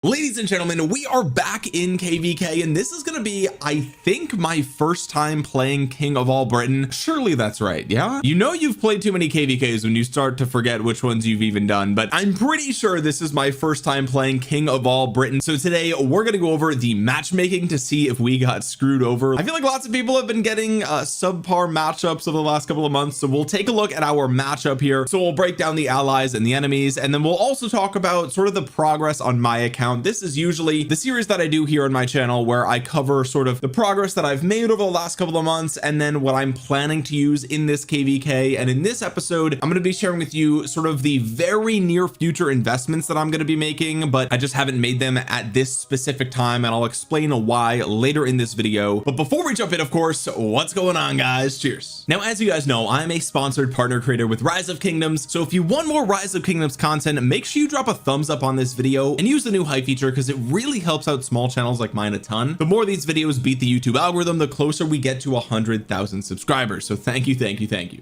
Ladies and gentlemen, we are back in KvK, and this is going to be, I think, my first time playing King of all Britain. Surely that's right, yeah? You know you've played too many KvKs when you start to forget which ones you've even done, but I'm pretty sure this is my first time playing King of all Britain. So today we're going to go over the matchmaking to see if we got screwed over. I feel like lots of people have been getting subpar matchups over the last couple of months, so we'll take a look at our matchup here. So we'll break down the allies and the enemies, and then we'll also talk about sort of the progress on my account. This is usually the series that I do here on my channel where I cover sort of the progress that I've made over the last couple of months and then what I'm planning to use in this KvK. And in this episode I'm going to be sharing with you sort of the very near future investments that I'm going to be making, but I just haven't made them at this specific time, and I'll explain why later in this video. But before we jump in, of course, what's going on, guys? Cheers. Now, as you guys know, I'm a sponsored partner creator with Rise of Kingdoms, so if you want more Rise of Kingdoms content, make sure you drop a thumbs up on this video and use the new hype feature, because it really helps out small channels like mine a ton. The more these videos beat the YouTube algorithm, the closer we get to 100,000 subscribers. So thank you.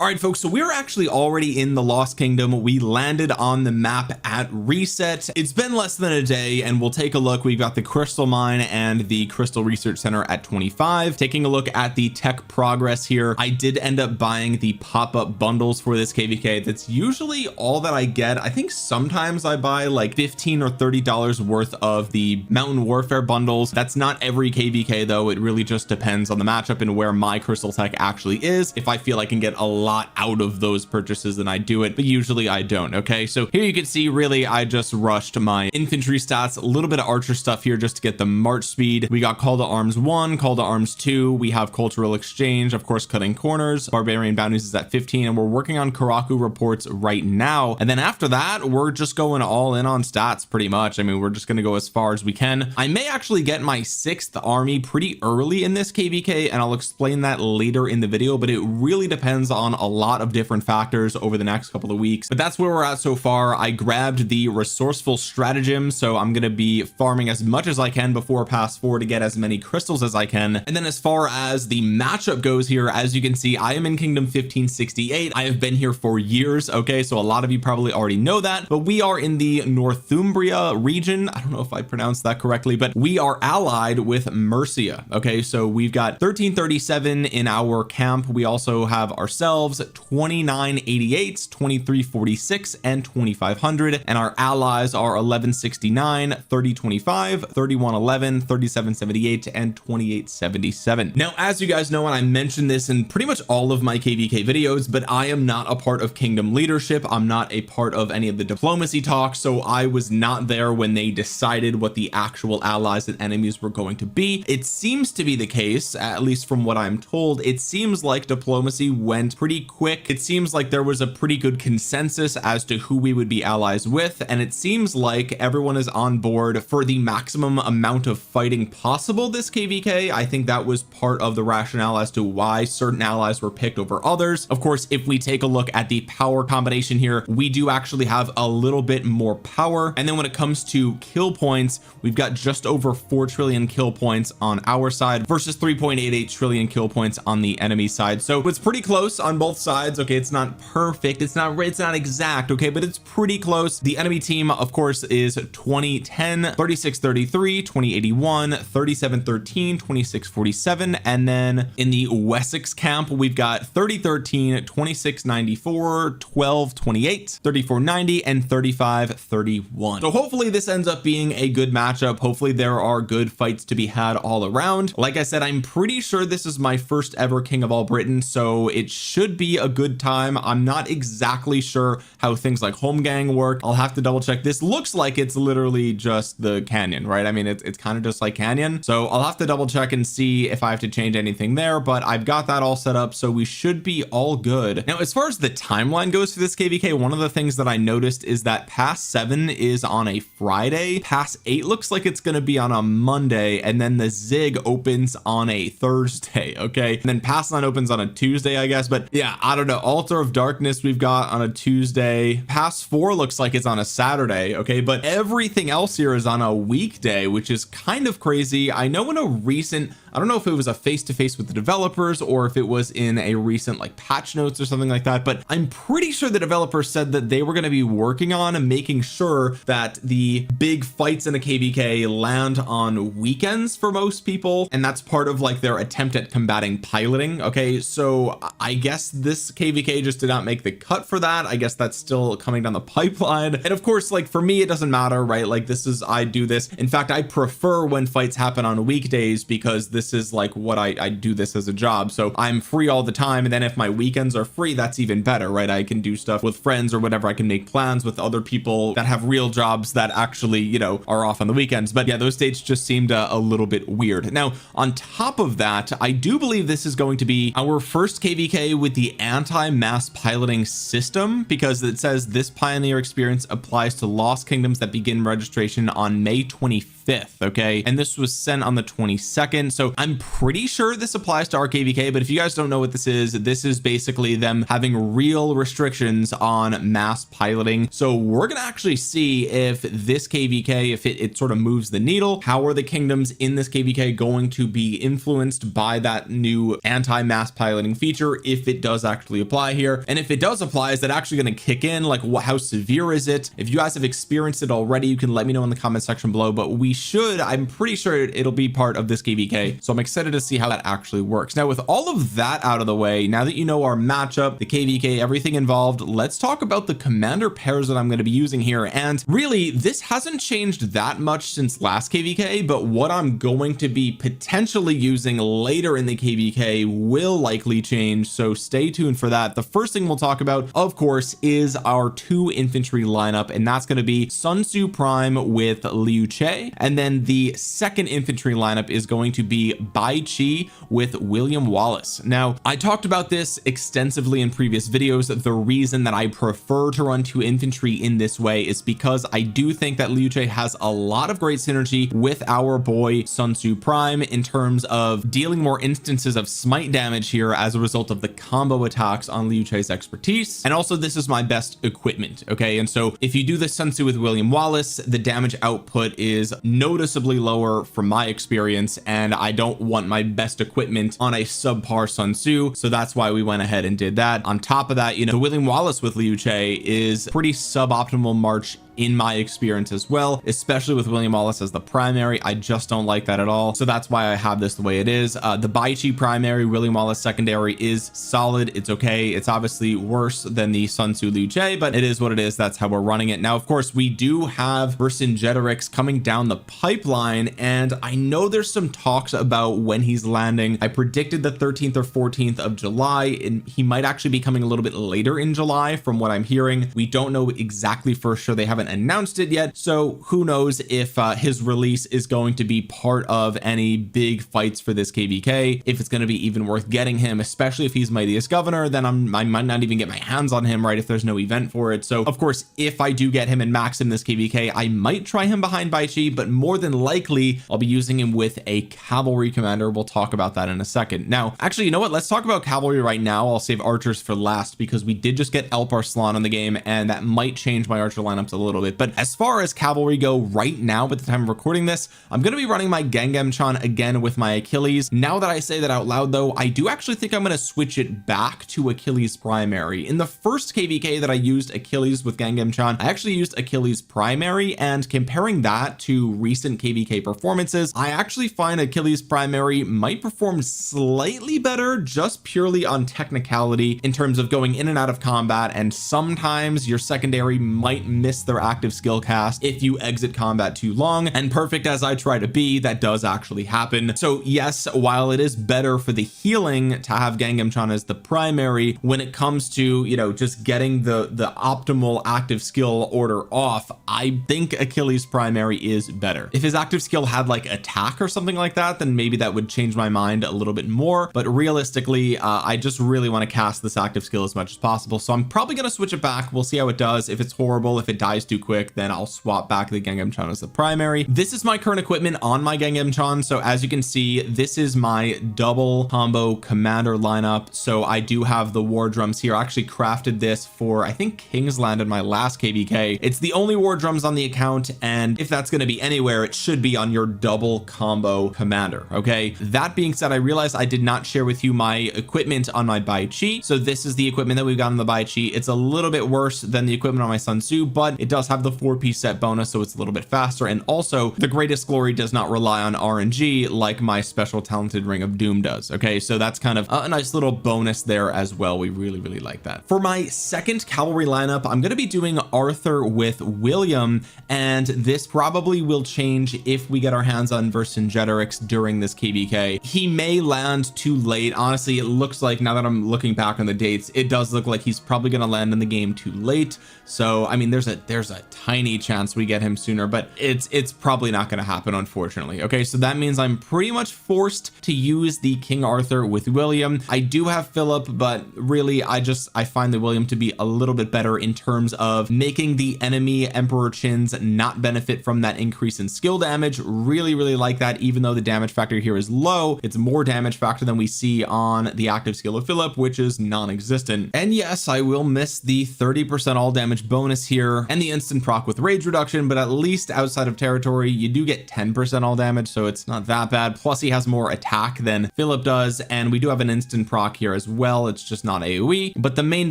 All right, folks, so we're actually already in the Lost Kingdom. We landed on the map at reset. It's been less than a day, and we'll take a look. We've got the crystal mine and the crystal research center at 25. Taking a look at the tech progress here, I did end up buying the pop-up bundles for this KvK. That's usually all that I get. I think sometimes I buy like $15 or $30 worth of the mountain warfare bundles. That's not every KvK though. It really just depends on the matchup and where my crystal tech actually is. If I feel I can get a lot out of those purchases, then I do it, but usually I don't. Okay, so here you can see really I just rushed my infantry stats, a little bit of archer stuff here just to get the march speed. We got call to arms 1, call to arms 2, we have cultural exchange, of course, cutting corners. Barbarian bounties is at 15, and we're working on Karaku reports right now. And then after that, we're just going all in on stats pretty much. I mean, we're just going to go as far as we can. I may actually get my 6th army pretty early in this KvK, and I'll explain that later in the video, but it really depends on a lot of different factors over the next couple of weeks. But that's where we're at so far. I grabbed the resourceful stratagem, so I'm going to be farming as much as I can before pass 4 to get as many crystals as I can. And then as far as the matchup goes here, as you can see, I am in Kingdom 1568. I have been here for years. Okay, so a lot of you probably already know that, but we are in the Northumbria region. I don't know if I pronounced that correctly, but we are allied with Mercia. Okay, so we've got 1337 in our camp. We also have ourselves 2988, 2346, and 2500, and our allies are 1169, 3025, 3111, 3778, and 2877. Now, as you guys know, and I mentioned this in pretty much all of my KvK videos, but I am not a part of kingdom leadership. I'm not a part of any of the diplomacy talks, so I was not there when they decided what the actual allies and enemies were going to be. It seems to be the case, at least from what I'm told, it seems like diplomacy went pretty quick. It seems like there was a pretty good consensus as to who we would be allies with, and it seems like everyone is on board for the maximum amount of fighting possible this KvK. I think that was part of the rationale as to why certain allies were picked over others. Of course, if we take a look at the power combination here, we do actually have a little bit more power. And then when it comes to kill points, we've got just over 4 trillion kill points on our side versus 3.88 trillion kill points on the enemy side. So it's pretty close on both sides. Okay, it's not perfect, it's not exact, okay, but it's pretty close. The enemy team, of course, is 2010, 3633, 2081, 3713, 2647, and then in the Wessex camp we've got 3013, 2694, 1228, 3490, and 3531. So hopefully this ends up being a good matchup. Hopefully there are good fights to be had all around. Like I said, I'm pretty sure this is my first ever King of all Britain, so it should be a good time. I'm not exactly sure how things like home gang work. I'll have to double check. This looks like it's literally just the canyon, right? I mean, it's kind of just like canyon, so I'll have to double check and see if I have to change anything there, but I've got that all set up, so we should be all good. Now, as far as the timeline goes for this KvK, one of the things that I noticed is that pass 7 is on a Friday, pass 8 looks like it's going to be on a Monday, and then the Zig opens on a Thursday. Okay, and then pass 9 opens on a Tuesday, I guess. But yeah, I don't know. Altar of Darkness we've got on a Tuesday. Pass 4 looks like it's on a Saturday. Okay, but everything else here is on a weekday, which is kind of crazy. I know in a recent, I don't know if it was a face-to-face with the developers or if it was in a recent like patch notes or something like that, but I'm pretty sure the developers said that they were going to be working on making sure that the big fights in a KvK land on weekends for most people, and that's part of like their attempt at combating piloting. Okay, so I guess this KvK just did not make the cut for that. I guess that's still coming down the pipeline, and of course, like for me it doesn't matter, right? Like this is, I do this, in fact I prefer when fights happen on weekdays because this is like what I do this as a job, so I'm free all the time, and then if my weekends are free, that's even better, right? I can do stuff with friends or whatever. I can make plans with other people that have real jobs that actually, you know, are off on the weekends. But yeah, those dates just seemed a little bit weird. Now on top of that, I do believe this is going to be our first KvK with the anti-mass piloting system, because it says this pioneer experience applies to lost kingdoms that begin registration on May 25th. Okay, and this was sent on the 22nd, so I'm pretty sure this applies to our KvK. But if you guys don't know what this is basically them having real restrictions on mass piloting. So we're gonna actually see if this KvK, if it sort of moves the needle. How are the kingdoms in this KvK going to be influenced by that new anti-mass piloting feature, if it does actually apply here? And if it does apply, is that actually going to kick in? Like how severe is it? If you guys have experienced it already, you can let me know in the comment section below. But I'm pretty sure it'll be part of this KvK, so I'm excited to see how that actually works. Now with all of that out of the way, now that you know our matchup, the KvK, everything involved, let's talk about the commander pairs that I'm going to be using here. And really this hasn't changed that much since last KvK, but what I'm going to be potentially using later in the KvK will likely change, so stay tuned for that. The first thing we'll talk about, of course, is our 2 infantry lineup, and that's going to be Sun Tzu Prime with Liu Che, and then the second infantry lineup is going to be Bai Chi with William Wallace. Now I talked about this extensively in previous videos. The reason that I prefer to run 2 infantry in this way is because I do think that Liu Che has a lot of great synergy with our boy Sun Tzu Prime in terms of dealing more instances of smite damage here as a result of the combo attacks on Liu Che's expertise. And also this is my best equipment. Okay, and so if you do the Sun Tzu with William Wallace, the damage output is noticeably lower from my experience, and I don't want my best equipment on a subpar Sun Tzu, so that's why we went ahead and did that. On top of that, you know, the William Wallace with Liu Che is pretty suboptimal March in my experience as well, especially with William Wallace as the primary. I just don't like that at all, so that's why I have this the way it is. The Bai Chi primary, William Wallace secondary is solid. It's okay. It's obviously worse than the Sun Tzu Liu Che, but it is what it is. That's how we're running it. Now of course we do have Vercingetorix coming down the pipeline, and I know there's some talks about when he's landing. I predicted the 13th or 14th of July, and he might actually be coming a little bit later in July from what I'm hearing. We don't know exactly for sure. They haven't announced it yet, so who knows if his release is going to be part of any big fights for this KvK, if it's going to be even worth getting him, especially if he's Mightiest Governor. Then I might not even get my hands on him, right, if there's no event for it. So of course if I do get him and max him this KvK, I might try him behind Bai Chi, but more than likely I'll be using him with a cavalry commander. We'll talk about that in a second. Now actually, you know what, let's talk about cavalry right now. I'll save archers for last because we did just get Alp Arslan on the game, and that might change my archer lineups a little bit. But as far as cavalry go right now, at the time of recording this, I'm going to be running my Gengham Chan again with my Achilles. Now that I say that out loud though, I do actually think I'm going to switch it back to Achilles primary. In the first KvK that I used Achilles with Gengham Chan, I actually used Achilles primary, and comparing that to recent KvK performances, I actually find Achilles primary might perform slightly better just purely on technicality in terms of going in and out of combat, and sometimes your secondary might miss their active skill cast if you exit combat too long. And perfect as I try to be, that does actually happen. So yes, while it is better for the healing to have Gengham Chan as the primary, when it comes to, you know, just getting the optimal active skill order off, I think Achilles primary is better. If his active skill had like attack or something like that, then maybe that would change my mind a little bit more, but realistically I just really want to cast this active skill as much as possible, so I'm probably going to switch it back. We'll see how it does. If it's horrible, if it dies too quick, then I'll swap back the Gengham Chan as the primary. This is my current equipment on my Gengham Chan, so as you can see, this is my double combo commander lineup. So I do have the war drums here. I actually crafted this for, I think, Kingsland in my last KvK. It's the only war drums on the account, and if that's going to be anywhere, it should be on your double combo commander. Okay, that being said, I realized I did not share with you my equipment on my Bai Chi. So this is the equipment that we've got on the Bai Chi. It's a little bit worse than the equipment on my Sun Tzu, but it does does have the 4-piece set bonus, so it's a little bit faster, and also the greatest glory does not rely on RNG like my special talented ring of doom does. Okay, so that's kind of a nice little bonus there as well. We really like that. For my second cavalry lineup, I'm going to be doing Arthur with William, and this probably will change if we get our hands on Vercingetorix during this KvK. He may land too late. Honestly, it looks like, now that I'm looking back on the dates, it does look like he's probably going to land in the game too late. So I mean, there's a tiny chance we get him sooner, but it's probably not going to happen, unfortunately. Okay, so that means I'm pretty much forced to use the King Arthur with William. I do have Philip, but really I find the William to be a little bit better in terms of making the enemy Emperor Chins not benefit from that increase in skill damage. Really like that. Even though the damage factor here is low, it's more damage factor than we see on the active skill of Philip, which is non-existent. And yes, I will miss the 30% all damage bonus here and the instant proc with rage reduction, but at least outside of territory you do get 10% all damage, so it's not that bad. Plus he has more attack than Philip does, and we do have an instant proc here as well. It's just not AoE. But the main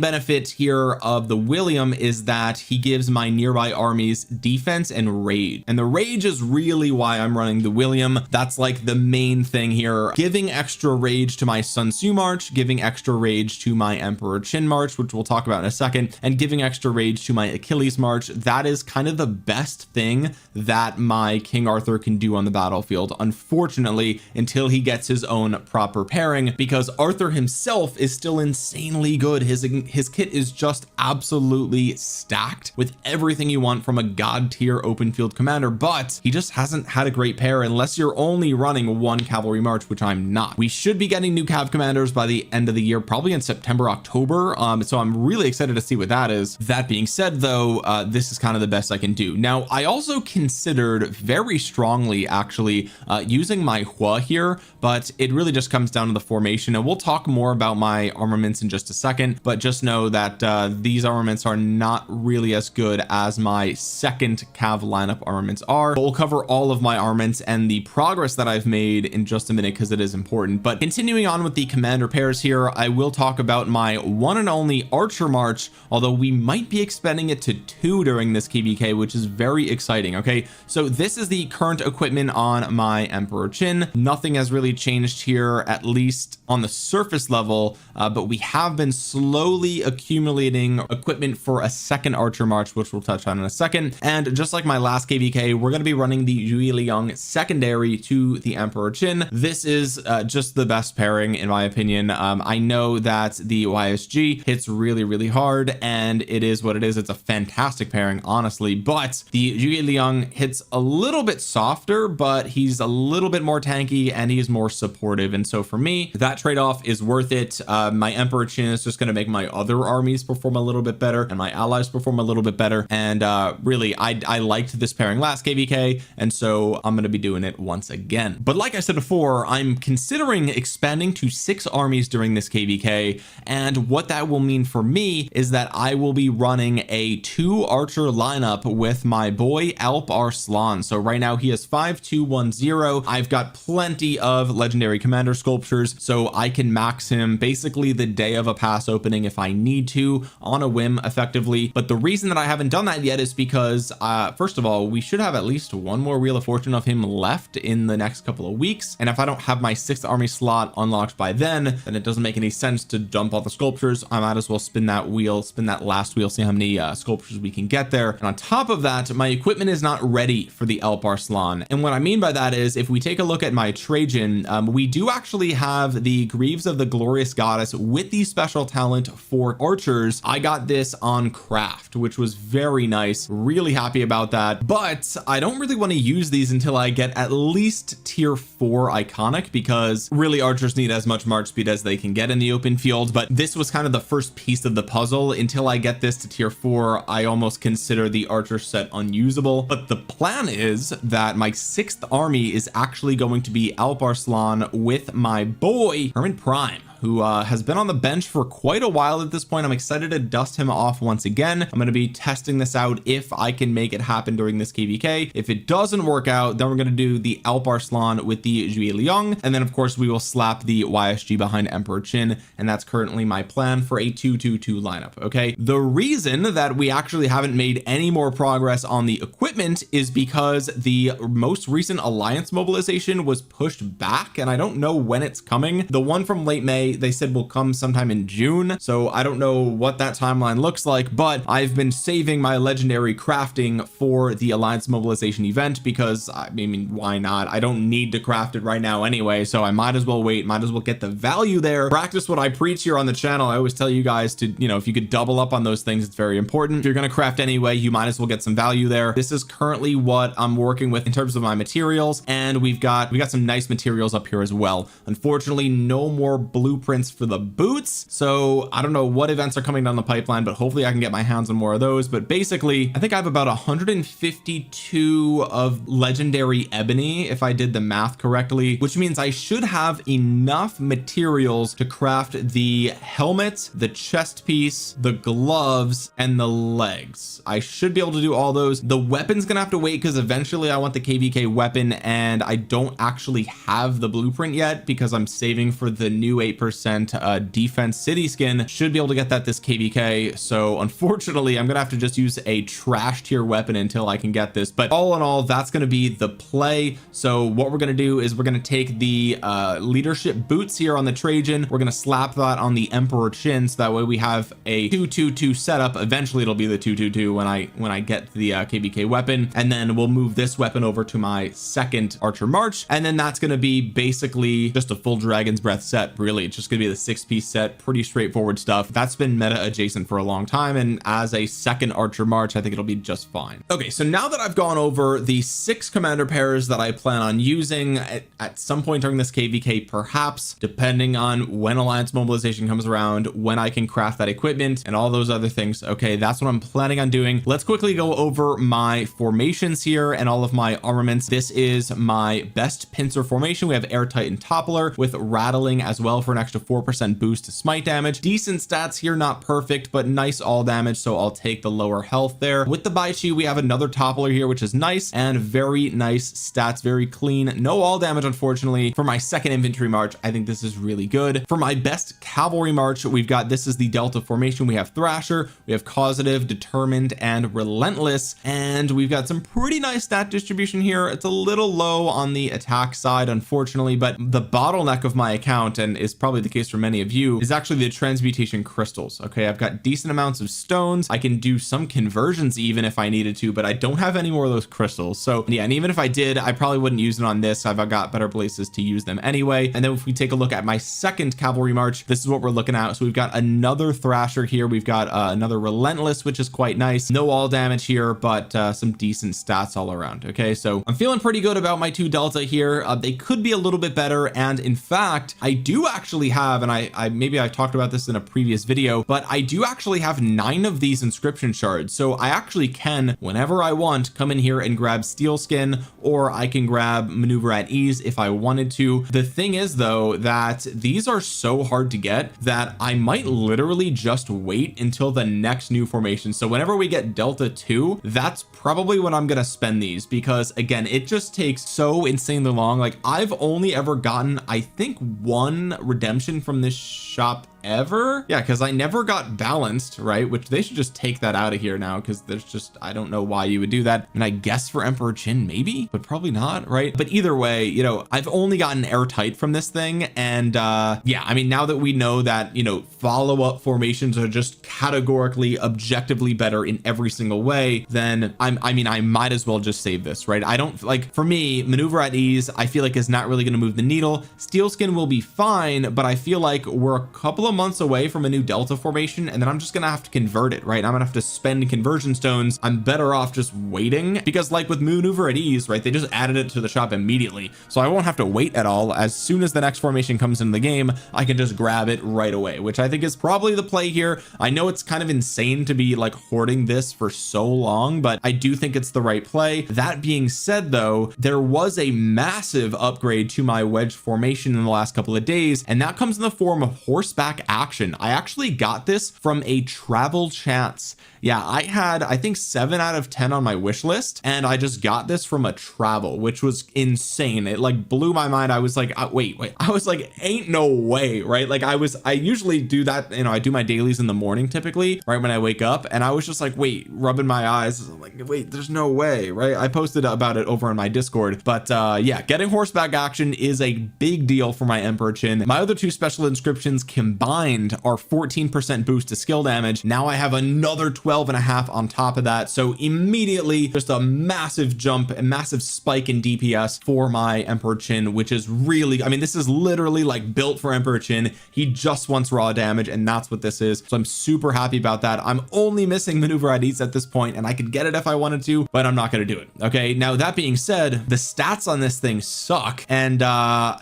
benefit here of the William is that he gives my nearby armies defense and rage, and the rage is really why I'm running the William. That's like the main thing here, giving extra rage to my Sun Tzu March, giving extra rage to my Emperor Chin March, which we'll talk about in a second, and giving extra rage to my Achilles March. That is kind of the best thing that my King Arthur can do on the battlefield, unfortunately, until he gets his own proper pairing, because Arthur himself is still insanely good. His kit is just absolutely stacked with everything you want from a god tier open field commander, but he just hasn't had a great pair unless you're only running one cavalry march, which I'm not. We should be getting new cav commanders by the end of the year, probably in September, October. So I'm really excited to see what that is. That being said, though, this is kind of the best I can do. Now, I also considered very strongly actually using my Hua here, but it really just comes down to the formation, and we'll talk more about my armaments in just a second. But just know that these armaments are not really as good as my second cav lineup armaments are. But we'll cover all of my armaments and the progress that I've made in just a minute, because it is important. But continuing on with the commander pairs here, I will talk about my one and only Archer March, although we might be expanding it to 2 during this KvK, which is very exciting. Okay, so this is the current equipment on my Emperor Chin. Nothing has really changed here, at least on the surface level, but we have been slowly accumulating equipment for a second Archer March, which we'll touch on in a second. And just like my last KvK, we're going to be running the Yui Liang secondary to the Emperor Chin. This is just the best pairing in my opinion. I know that the YSG hits really hard, and it is what it is. It's a fantastic pairing, honestly, but the Yui Liang hits a little bit softer, but he's a little bit more tanky and he's more supportive, and so for me that trade-off is worth it. My Emperor Chin is just going to make my other armies perform a little bit better and my allies perform a little bit better, and really I liked this pairing last KvK, and so I'm going to be doing it once again. But like I said before, I'm considering expanding to 6 armies during this KvK, and what that will mean for me is that I will be running a 2 archer lineup with my boy Alp Arslan. So right now he has 5210. I've got plenty of legendary commander sculptures, so I can max him basically the day of a pass opening if I need to, on a whim, effectively. But the reason that I haven't done that yet is because first of all, we should have at least one more Wheel of Fortune of him left in the next couple of weeks, and if I don't have my 6th army slot unlocked by then it doesn't make any sense to dump all the sculptures. I might as well spin that wheel, spin that last wheel, see how many sculptures we can get there. And on top of that, my equipment is not ready for the Alp Arslan, and what I mean by that is, if we take a look at my Trajan, we do actually have the Greaves of the Glorious Goddess with the special talent for archers. I got this on craft, which was very nice, really happy about that, but I don't really want to use these until I get at least tier 4 iconic, because really archers need as much march speed as they can get in the open field. But this was kind of the first piece of the puzzle. Until I get this to tier 4, I almost consider the archer set unusable. But the plan is that my 6th army is actually going to be Alp Arslan with my boy Hermit Prime. who has been on the bench for quite a while at this point. I'm excited to dust him off once again. I'm going to be testing this out if I can make it happen during this KvK. If it doesn't work out, then we're going to do the Alp Arslan with the Zhuge Liang, and then of course we will slap the YSG behind Emperor Qin, and that's currently my plan for a 2-2-2 lineup. Okay, the reason that we actually haven't made any more progress on the equipment is because the most recent alliance mobilization was pushed back, and I don't know when it's coming. The one from late May, they said will come sometime in June, so I don't know what that timeline looks like, but I've been saving my legendary crafting for the alliance mobilization event because I mean, why not? I don't need to craft it right now anyway, so I might as well wait, might as well get the value there, practice what I preach here on the channel. I always tell you guys to, you know, if you could double up on those things, it's very important. If you're going to craft anyway, you might as well get some value there. This is currently what I'm working with in terms of my materials, and we got some nice materials up here as well. Unfortunately, no more blueprints for the boots, so I don't know what events are coming down the pipeline, but hopefully I can get my hands on more of those. But basically, I think I have about 152 of legendary ebony if I did the math correctly, which means I should have enough materials to craft the helmet, the chest piece, the gloves, and the legs. I should be able to do all those. The weapon's gonna have to wait because eventually I want the KvK weapon, and I don't actually have the blueprint yet because I'm saving for the new 8% defense city skin. Should be able to get that this KvK, so unfortunately I'm gonna have to just use a trash tier weapon until I can get this. But all in all, that's going to be the play. So what we're going to do is we're going to take the leadership boots here on the Trajan, we're going to slap that on the Emperor Qin, so that way we have a 2-2-2 setup. Eventually it'll be the 2-2-2 when I get the KvK weapon, and then we'll move this weapon over to my second Archer March, and then that's going to be basically just a full Dragon's Breath set. Really, it's just going to be the 6-piece set, pretty straightforward stuff. That's been meta adjacent for a long time, and as a second Archer March, I think it'll be just fine. Okay, so now that I've gone over the 6 commander pairs that I plan on using at some point during this KvK, perhaps depending on when alliance mobilization comes around, when I can craft that equipment and all those other things. Okay, that's what I'm planning on doing. Let's quickly go over my formations here and all of my armaments. This is my best pincer formation. We have Airtight and Toppler with rattling as well for an extra 4% boost to smite damage. Decent stats here, not perfect, but nice all damage, so I'll take the lower health there. With the Baichi, we have another Toppler here, which is nice and very nice stats, very clean. No all damage, unfortunately. For my second infantry march, I think this is really good. For my best cavalry march, we've got, this is the Delta formation. We have Thrasher, we have Causative, Determined, and Relentless, and we've got some pretty nice stat distribution here. It's a little low on the attack side, unfortunately, but the bottleneck of my account, and is probably the case for many of you, is actually the transmutation crystals. Okay, I've got decent amounts of stones. I can do some conversions even if I needed to, but I don't have any more of those crystals. So yeah, and even if I did, I probably wouldn't use it on this. I've got better places to use them anyway. And then if we take a look at my second cavalry march, this is what we're looking at. So we've got another Thrasher here, we've got another Relentless, which is quite nice. No all damage here, but some decent stats all around. Okay, so I'm feeling pretty good about my 2 Delta here. They could be a little bit better, and in fact I do actually have, and I maybe I've talked about this in a previous video, but I do actually have 9 of these inscription shards, so I actually can, whenever I want, come in here and grab Steel Skin, or I can grab Maneuver at Ease if I wanted to. The thing is though, that these are so hard to get that I might literally just wait until the next new formation. So whenever we get Delta 2, that's probably when I'm gonna spend these, because again, it just takes so insanely long. Like, I've only ever gotten, I think, 1 redemption from this shop ever. Yeah, because I never got balanced, right? Which they should just take that out of here now, because there's just, I don't know why you would do that. And I guess for Emperor Qin maybe, but probably not, right? But either way, you know, I've only gotten Airtight from this thing, and yeah, I mean, now that we know that, you know, follow-up formations are just categorically objectively better in every single way, then I mean I might as well just save this, right? I don't, like, for me, Maneuver at Ease I feel like is not really going to move the needle. Steel Skin will be fine, but I feel like we're a couple of months away from a new Delta formation, and then I'm just gonna have to convert it, right? I'm gonna have to spend conversion stones. I'm better off just waiting, because like with maneuver at ease, right, they just added it to the shop immediately, so I won't have to wait at all. As soon as the next formation comes into the game, I can just grab it right away, which I think is probably the play here. I know it's kind of insane to be like hoarding this for so long, but I do think it's the right play. That being said though, there was a massive upgrade to my wedge formation in the last couple of days, and that comes in the form of horseback action. I actually got this from a travel chance. Yeah, I had, I think 7 out of 10 on my wish list, and I just got this from a travel, which was insane. It like blew my mind. I was like, wait, I was like, ain't no way, right? Like I usually do that, you know, I do my dailies in the morning typically, right when I wake up, and I was just like, wait, rubbing my eyes. I'm like, wait, there's no way, right? I posted about it over on my Discord, but yeah, getting horseback action is a big deal for my Emperor Chin. My other 2 special inscriptions combined are 14% boost to skill damage. Now I have another 12.5 on top of that, so immediately just a massive jump, a massive spike in DPS for my Emperor Chin, which is really, I mean, this is literally like built for Emperor Chin. He just wants raw damage, and that's what this is, so I'm super happy about that. I'm only missing maneuver IDs at this point, and I could get it if I wanted to, but I'm not going to do it. Okay, now that being said, the stats on this thing suck, and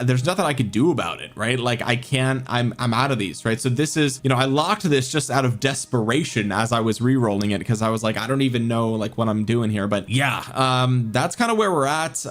there's nothing I could do about it, right? Like I can't, I'm out of these, right? So this is, you know, I locked this just out of desperation as I was re-rolling it, because I was like, I don't even know like what I'm doing here. But yeah, that's kind of where we're at.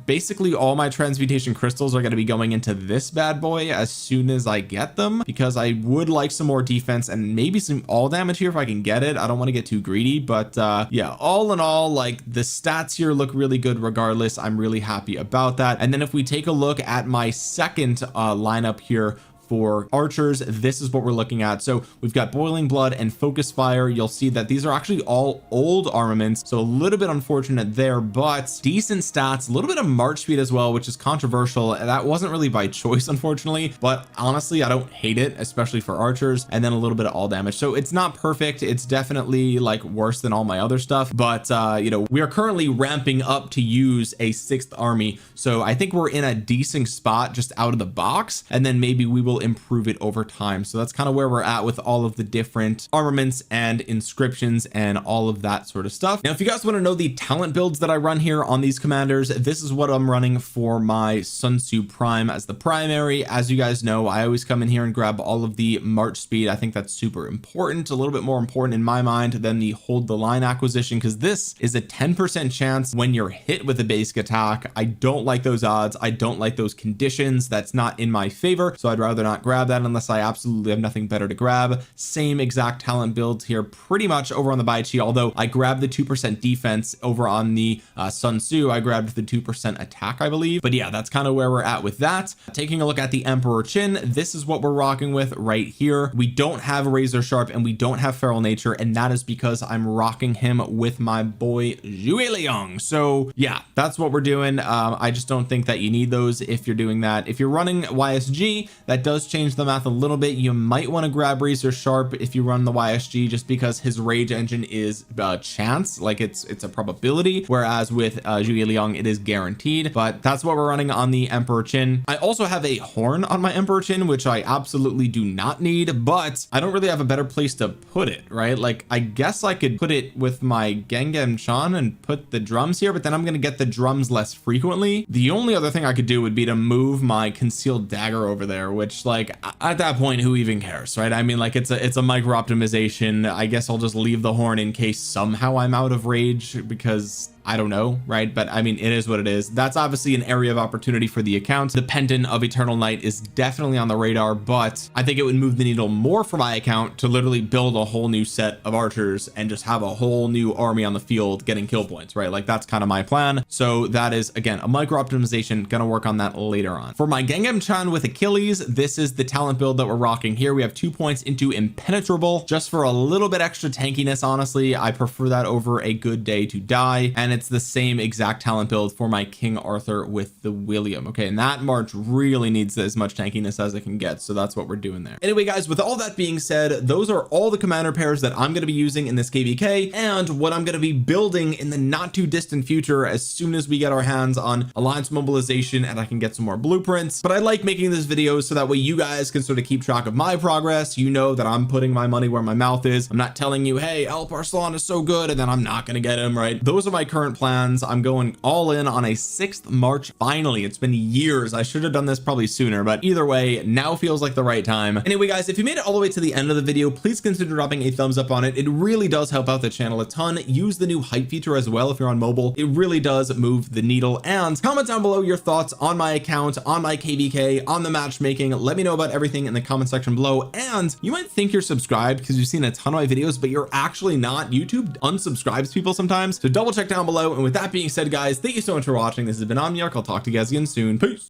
Basically all my transmutation crystals are going to be going into this bad boy as soon as I get them, because I would like some more defense and maybe some all damage here if I can get it. I don't want to get too greedy, but yeah, all in all, like the stats here look really good regardless. I'm really happy about that. And then if we take a look at my second lineup here for archers, this is what we're looking at. So we've got boiling blood and focus fire. You'll see that these are actually all old armaments, so a little bit unfortunate there, but decent stats, a little bit of march speed as well, which is controversial. That wasn't really by choice, unfortunately, but honestly I don't hate it, especially for archers. And then a little bit of all damage, so it's not perfect. It's definitely like worse than all my other stuff, but you know, we are currently ramping up to use a 6th army, so I think we're in a decent spot just out of the box, and then maybe we will improve it over time. So that's kind of where we're at with all of the different armaments and inscriptions and all of that sort of stuff. Now if you guys want to know the talent builds that I run here on these commanders, this is what I'm running for my Sun Tzu Prime as the primary. As you guys know, I always come in here and grab all of the march speed. I think that's super important, a little bit more important in my mind than the hold the line acquisition, because this is a 10% chance when you're hit with a basic attack. I don't like those odds. I don't like those conditions. That's not in my favor, so I'd rather not grab that unless I absolutely have nothing better to grab. Same exact talent builds here pretty much over on the Bai Chi, although I grabbed the 2% defense over on the Sun Tzu. I grabbed the 2% attack, I believe. But yeah, that's kind of where we're at with that. Taking a look at the Emperor Chin, this is what we're rocking with right here. We don't have razor sharp and we don't have feral nature, and that is because I'm rocking him with my boy Zhuge Liang. So yeah, that's what we're doing. I just don't think that you need those if you're doing that. If you're running YSG, that does change the math a little bit. You might want to grab razor sharp if you run the YSG, just because his rage engine is chance, like it's a probability, whereas with Zhuge Liang it is guaranteed. But that's what we're running on the Emperor Chin. I also have a horn on my Emperor Chin, which I absolutely do not need, but I don't really have a better place to put it, right? Like I guess I could put it with my Gengham Chan and put the drums here, but then I'm going to get the drums less frequently. The only other thing I could do would be to move my concealed dagger over there, which like at that point, who even cares, right? I mean, like it's a micro optimization. I guess I'll just leave the horn in case somehow I'm out of rage, because I don't know, right? But I mean, it is what it is. That's obviously an area of opportunity for the account. The pendant of Eternal Night is definitely on the radar, but I think it would move the needle more for my account to literally build a whole new set of archers and just have a whole new army on the field getting kill points, right? Like that's kind of my plan. So that is, again, a micro optimization. Gonna work on that later on. For my Gengham Chan with Achilles, this is the talent build that we're rocking here. We have 2 points into impenetrable just for a little bit extra tankiness. Honestly, I prefer that over a good day to die, and it's the same exact talent build for my King Arthur with the William. Okay, and that March really needs as much tankiness as it can get, so that's what we're doing there. Anyway guys, with all that being said, those are all the commander pairs that I'm going to be using in this KvK and what I'm going to be building in the not too distant future as soon as we get our hands on alliance mobilization and I can get some more blueprints. But I like making this video so that way you guys can sort of keep track of my progress. You know that I'm putting my money where my mouth is. I'm not telling you, hey, Alp Arslan is so good and then I'm not going to get him, right? Those are my current plans. I'm going all in on a 6th March. Finally, it's been years. I should have done this probably sooner, but either way, now feels like the right time. Anyway guys, if you made it all the way to the end of the video, please consider dropping a thumbs up on it. It really does help out the channel a ton. Use the new hype feature as well if you're on mobile. It really does move the needle. And comment down below your thoughts on my account, on my KvK, on the matchmaking. Let me know about everything in the comment section below. And you might think you're subscribed because you've seen a ton of my videos, but you're actually not. YouTube unsubscribes people sometimes, so double check down below. And with that being said guys, thank you so much for watching. This has been Omniarch. I'll talk to you guys again soon. Peace.